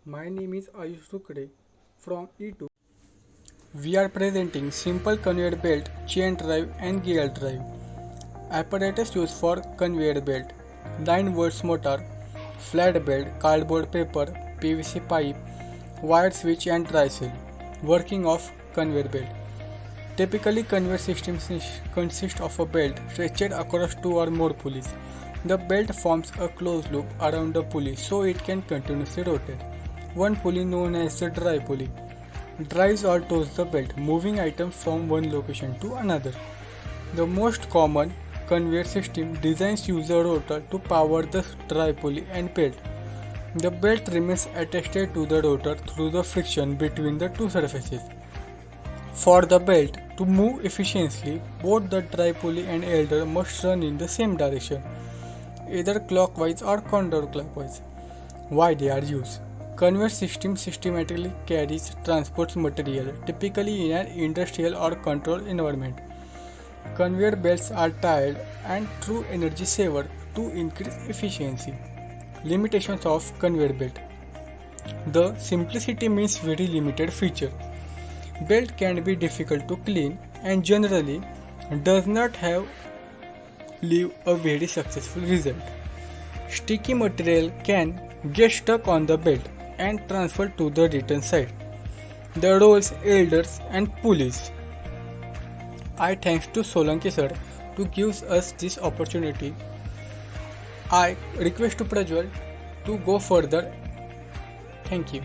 My name is Ayush Sukre from E2. We are presenting simple conveyor belt, chain drive and gear drive. Apparatus used for conveyor belt: 9 volts motor, flat belt, cardboard paper, PVC pipe, wire switch and tristle. Working of conveyor belt. Typically, conveyor systems consist of a belt stretched across 2 or more pulleys. The belt forms a closed loop around the pulley so it can continuously rotate. One pulley, known as the drive pulley, drives or tows the belt, moving items from one location to another. The most common conveyor system designs use a rotor to power the drive pulley and belt. The belt remains attached to the rotor through the friction between the two surfaces. For the belt to move efficiently, both the drive pulley and elder must run in the same direction, either clockwise or counterclockwise. Why they are used? Conveyor system systematically carries transports material, typically in an industrial or controlled environment. Conveyor belts are tied and true energy saver to increase efficiency. Limitations of conveyor belt. The simplicity means very limited feature. Belt can be difficult to clean and generally does not have leave a very successful result. Sticky material can get stuck on the belt and transfer to the return side. The roles, elders and pulleys. I thanks to Solanki sir to give us this opportunity. I request to Prajwal to go further. Thank you.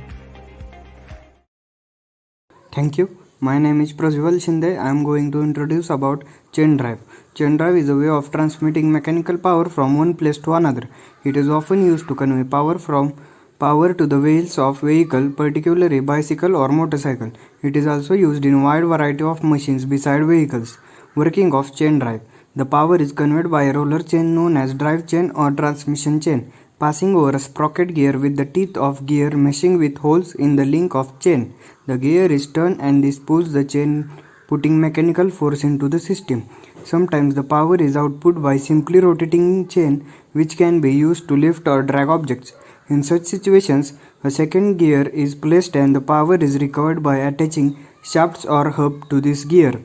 Thank you. My name is Prajwal Shinde. I am going to introduce about chain drive. Chain drive is a way of transmitting mechanical power from one place to another. It is often used to convey power to the wheels of vehicle, particularly bicycle or motorcycle. It is also used in a wide variety of machines beside vehicles. Working of chain drive. The power is conveyed by a roller chain known as drive chain or transmission chain, passing over a sprocket gear with the teeth of gear meshing with holes in the link of chain. The gear is turned and this pulls the chain, putting mechanical force into the system. Sometimes the power is output by simply rotating chain, which can be used to lift or drag objects. In such situations, a second gear is placed and the power is recovered by attaching shafts or hub to this gear.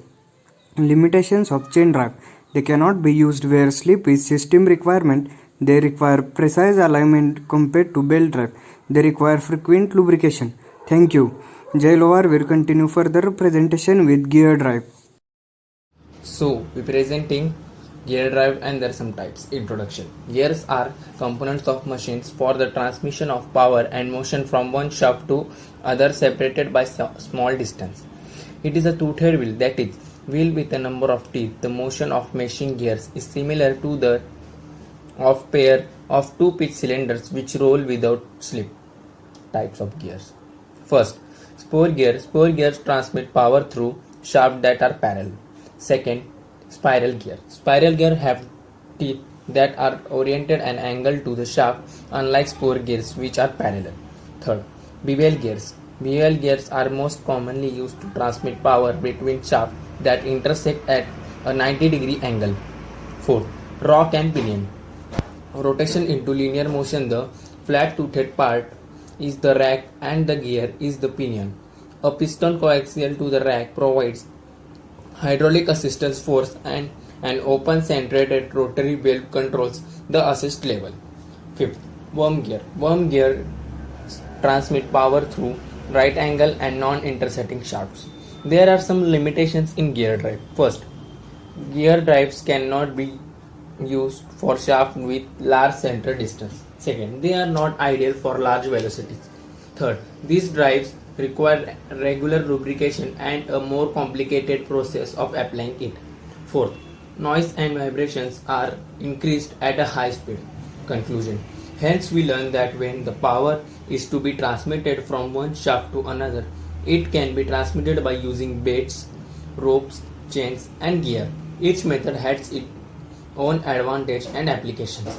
Limitations of chain drive. They cannot be used where slip is system requirement. They require precise alignment compared to belt drive. They require frequent lubrication. Thank you. Jay Lovar will continue further presentation with gear drive. So, we presenting gear drive and there are some types. Introduction. Gears are components of machines for the transmission of power and motion from one shaft to other separated by small distance. It is a two-thread wheel, that is, wheel with a number of teeth. The motion of meshing gears is similar to the of pair of two pitch cylinders which roll without slip. Types of gears. First, spur gear. Spur gears transmit power through shafts that are parallel. Second, spiral gear. Spiral gear have teeth that are oriented and angled to the shaft, unlike spur gears which are parallel. Third, bevel gears. Bevel gears are most commonly used to transmit power between shafts that intersect at a 90-degree angle. Fourth, rock and pinion. Rotation into linear motion. The flat-toothed part is the rack and the gear is the pinion. A piston coaxial to the rack provides hydraulic assistance force and an open centered rotary valve controls the assist level. Fifth, worm gear. Worm gear transmit power through right angle and non-intersecting shafts. There are some limitations in gear drive. First, gear drives cannot be used for shaft with large center distance. Second, they are not ideal for large velocities. Third, these drives require regular lubrication and a more complicated process of applying it. Fourth, noise and vibrations are increased at a high speed. Conclusion. Hence, we learn that when the power is to be transmitted from one shaft to another, it can be transmitted by using belts, ropes, chains, and gear. Each method has its own advantage and applications.